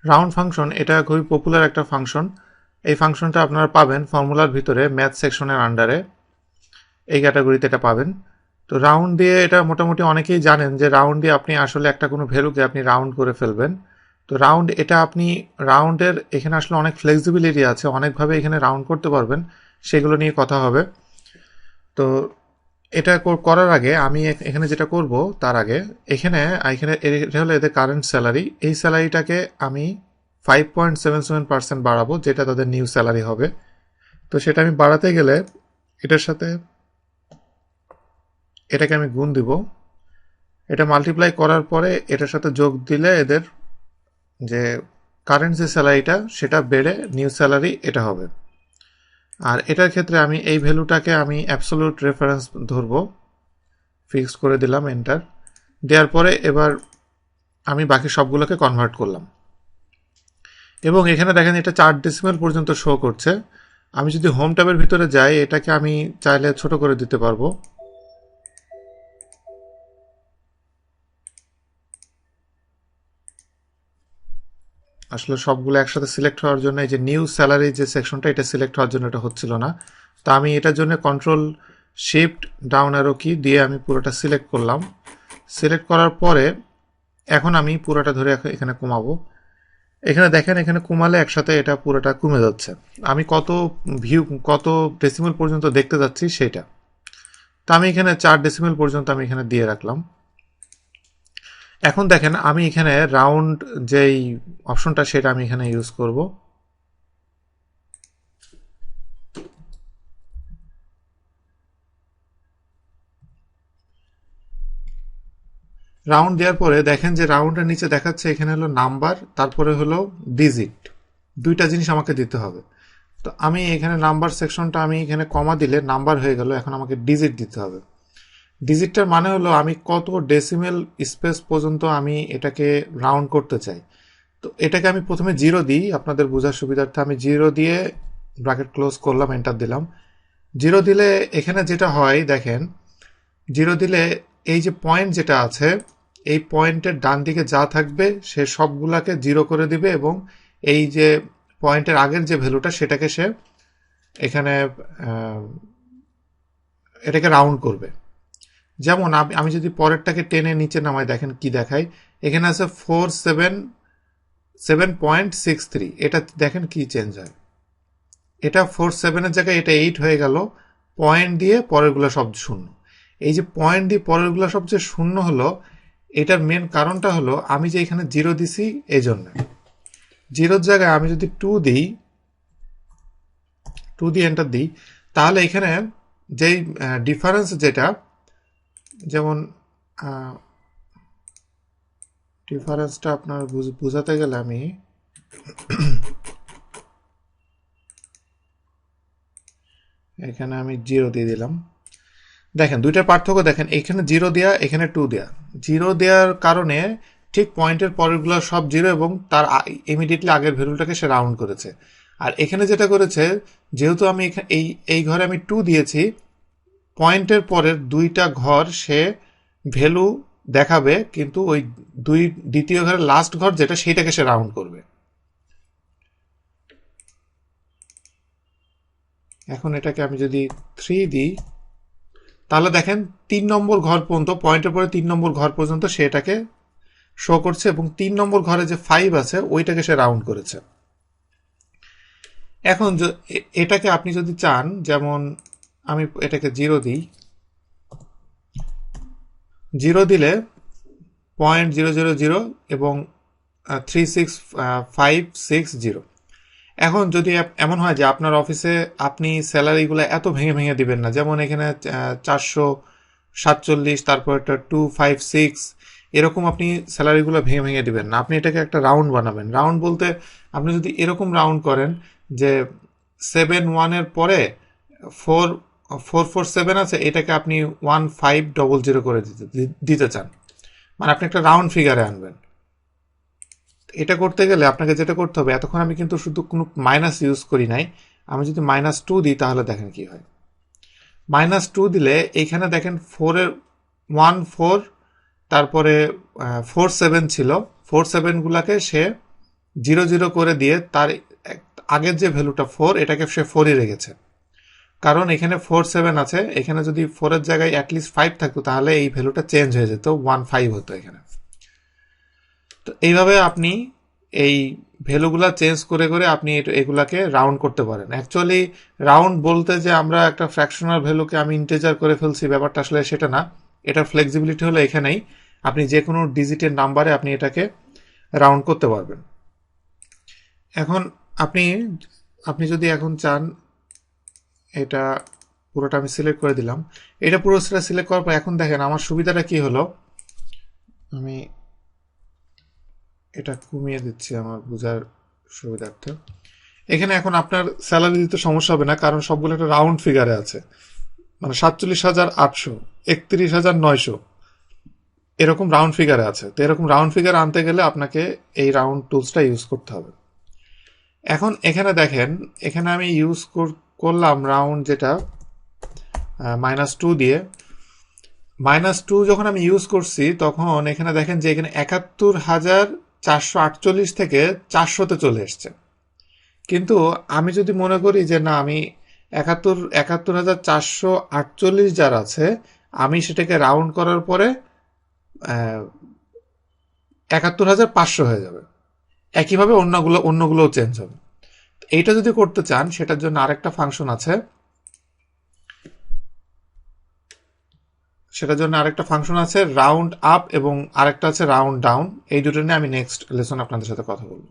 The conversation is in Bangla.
রাউন্ড ফাংশন এটা খুবই পপুলার একটা ফাংশন। এই ফাংশনটা আপনারা পাবেন ফর্মুলার ভিতরে ম্যাথ সেকশনের আন্ডারে, এই ক্যাটাগরিতে এটা পাবেন। তো রাউন্ড দিয়ে এটা মোটামুটি অনেকেই জানেন যে রাউন্ড দিয়ে আপনি আসলে একটা কোনো ভ্যালুকে আপনি রাউন্ড করে ফেলবেন। তো রাউন্ড এটা আপনি রাউন্ডের এখানে আসলে অনেক ফ্লেক্সিবিলিটি আছে, অনেকভাবে এখানে রাউন্ড করতে পারবেন, সেগুলো নিয়ে কথা হবে। তো এটা করার আগে আমি এখানে যেটা করব তার আগে এখানে এখানে এটা হলো এদের কারেন্ট স্যালারি, এই স্যালারিটাকে আমি 5.77% বাড়াবো, যেটা তাদের নিউ স্যালারি হবে। তো সেটা আমি বাড়াতে গেলে এটার সাথে এটাকে আমি গুণ দিব, এটা মাল্টিপ্লাই করার পরে এটার সাথে যোগ দিলে এদের যে কারেন্ট যে স্যালারিটা সেটা বেড়ে নিউ স্যালারি এটা হবে। আর এটার ক্ষেত্রে আমি এই ভ্যালুটাকে আমি অ্যাবসোলিউট রেফারেন্স ধরবো, ফিক্স করে দিলাম এন্টার দেওয়ার পরে এবার আমি বাকি সবগুলোকে কনভার্ট করলাম এবং এখানে দেখেন এটা 4 ডেসিমেল পর্যন্ত শো করছে। আমি যদি হোম ট্যাবের ভিতরে যাই এটাকে আমি চাইলে ছোট করে দিতে পারবো। আসলে সবগুলো একসাথে সিলেক্ট হওয়ার জন্য এই যে নিউ স্যালারি যে সেকশনটা এটা সিলেক্ট হওয়ার জন্য এটা হচ্ছিল না। তো আমি এটার জন্য কন্ট্রোল শিফট ডাউন অ্যারো কি দিয়ে আমি পুরোটা সিলেক্ট করলাম। সিলেক্ট করার পরে এখন আমি পুরোটা ধরে এখানে কমাবো। এখানে দেখেন এখানে কমালে একসাথে এটা পুরোটা কমে যাচ্ছে। আমি কত ডেসিমেল পর্যন্ত দেখতে যাচ্ছি সেটা। তা আমি এখানে 4 ডেসিমেল পর্যন্ত আমি এখানে দিয়ে রাখলাম। এখন দেখেন আমি এখানে রাউন্ড যেই অপশনটা সেটা আমি এখানে ইউজ করব। রাউন্ড দেওয়ার পরে দেখেন যে রাউন্ডের নিচে দেখাচ্ছে এখানে হলো নাম্বার, তারপরে হলো ডিজিট, দুইটা জিনিস আমাকে দিতে হবে। তো আমি এখানে নাম্বার সেকশনটা আমি এখানে কমা দিলে নাম্বার হয়ে গেল, এখন আমাকে ডিজিট দিতে হবে। ডিজিটটার মানে হলো আমি কত ডেসিমেল স্পেস পর্যন্ত আমি এটাকে রাউন্ড করতে চাই। তো এটাকে আমি প্রথমে 0 দিই, আপনাদের বোঝার সুবিধার্থে আমি 0 দিয়ে ব্র্যাকেট ক্লোজ করলাম, এন্টার দিলাম। 0 দিলে এখানে যেটা হয় দেখেন, 0 দিলে এই যে পয়েন্ট যেটা আছে এই পয়েন্টের ডান দিকে যা থাকবে সে সবগুলাকে 0 করে দিবে এবং এই যে পয়েন্টের আগের যে ভ্যালুটা সেটাকে সে এখানে এটাকে রাউন্ড করবে। যেমন আমি যদি পরেরটাকে টেনে নিচে নামাই দেখেন কি দেখায়, এখানে আছে 477.63, এটা দেখেন কি চেঞ্জ হয়, এটা 47-এর জায়গায় এটা 8 হয়ে গেল, পয়েন্ট দিয়ে পরেরগুলো সব শূন্য। এই যে পয়েন্ট দিয়ে পরেরগুলো সব যে শূন্য হলো এটার মেন কারণটা হলো আমি যে এখানে 0 দিছি এই জন্য। 0-র জায়গায় আমি যদি 2 দিই, 2 দিয়ে এন্টার দিই, তাহলে এখানে যেই ডিফারেন্স যেটা, যেমন ডিফারেন্সটা আপনার বোঝাতে গেলে আমি এখানে আমি 0 দিয়ে দিলাম। দেখেন দুইটার পার্থক্য দেখেন, এখানে 0 দেয়া এখানে 2 দেয়া। 0 দেওয়ার কারণে ঠিক পয়েন্টের পরেরগুলো সব 0 এবং তার ইমিডিয়েটলি আগের ভ্যালুটাকে সে রাউন্ড করেছে। আর এখানে যেটা করেছে, যেহেতু আমি এই ঘরে আমি 2 দিয়েছি, পয়েন্টের পরের দুইটা ঘর সে ভ্যালু দেখাবে, কিন্তু ওই দ্বিতীয় ঘরের লাস্ট ঘর যেটা সেইটাকে সে রাউন্ড করবে। এখন এটাকে আমি যদি 3 দিই, তাহলে দেখেন 3 নম্বর ঘর পর্যন্ত, পয়েন্টের পরে 3 নম্বর ঘর পর্যন্ত সে এটাকে শো করছে এবং 3 নম্বর ঘরে যে 5 আছে ওইটাকে সে রাউন্ড করেছে। এখন এটাকে আপনি যদি চান, যেমন আমি এটাকে 0 দিই, 0 দিলে 0.000 এবং 36560। এখন যদি এমন হয় যে আপনার অফিসে আপনি স্যালারিগুলো এত ভেঙে ভেঙে দিবেন না, যেমন এখানে 447, তারপর একটা 256, এরকম আপনি স্যালারিগুলো ভেঙে ভেঙে দিবেন না, আপনি এটাকে একটা রাউন্ড বানাবেন। রাউন্ড বলতে আপনি যদি এরকম রাউন্ড করেন যে 71-এর পরে 447 আছে, এটাকে আপনি 1500 করে দিতে চান, মানে আপনি একটা রাউন্ড ফিগারে আনবেন। এটা করতে গেলে আপনাকে যেটা করতে হবে, এতক্ষণ আমি কিন্তু শুধু কোনো মাইনাস ইউজ করি নাই, আমি যদি -2 দিই তাহলে দেখেন কি হয়। -2 দিলে এইখানে দেখেন 4-এর 14, তারপরে 47 ছিল, 47 গুলাকে সে 0 করে দিয়ে তার আগের যে ভ্যালুটা 4 এটাকে সে 4ই রেখেছে, কারণ এখানে 4 7 আছে, এখানে যদি 4 এর জায়গায় অ্যাটলিস্ট 5 থাকতো তাহলে এই ভ্যালুটা চেঞ্জ হয়ে যেত, 1 5 হতো এখানে। তো এইভাবে আপনি এই ভ্যালুগুলা চেঞ্জ করে করে আপনি এগুলাকে রাউন্ড করতে পারেন। অ্যাকচুয়ালি রাউন্ড বলতে যে আমরা একটা ফ্র্যাকশনাল ভ্যালুকে আমি ইন্টিজার করে ফেলছি, ব্যাপারটা আসলে সেটা না। এটার ফ্লেক্সিবিলিটি হলো এখানেই, আপনি যে কোনো ডিজিটের নাম্বারে আপনি এটাকে রাউন্ড করতে পারবেন। এখন আপনি আপনি যদি এখন চান, এটা পুরোটা আমি সিলেক্ট করে দিলাম। এটা পুরো সিলেক্ট করার পর এখন দেখেন আমার সুবিধাটা কি হলো, আমি এটা কমিয়ে দিচ্ছি আমার বোঝার সুবিধার্থে। এখানে এখন আপনার স্যালারি দিতে সমস্যা হবে না, কারণ সবগুলো একটা রাউন্ড ফিগারে আছে, মানে 47,800, 31,900 এরকম রাউন্ড ফিগারে আছে। তো এরকম রাউন্ড ফিগার আনতে গেলে আপনাকে এই রাউন্ড টুলসটা ইউজ করতে হবে। এখন এখানে দেখেন, এখানে আমি ইউজ করলাম রাউন্ড যেটা -2 দিয়ে। -2 যখন আমি ইউজ করছি তখন এখানে দেখেন যে এখানে 71,448 থেকে 400-তে চলে এসছে। কিন্তু আমি যদি মনে করি যে না, আমি 71,448 যার আছে আমি সেটাকে রাউন্ড করার পরে 71,500 হয়ে যাবে, একইভাবে অন্যগুলোও চেঞ্জ হবে। এইটা যদি করতে চান সেটার জন্য আরেকটা ফাংশন আছে, রাউন্ড আপ এবং আরেকটা আছে রাউন্ড ডাউন। এই দুটো নিয়ে আমি নেক্সট লেসন আপনাদের সাথে কথা বলবো।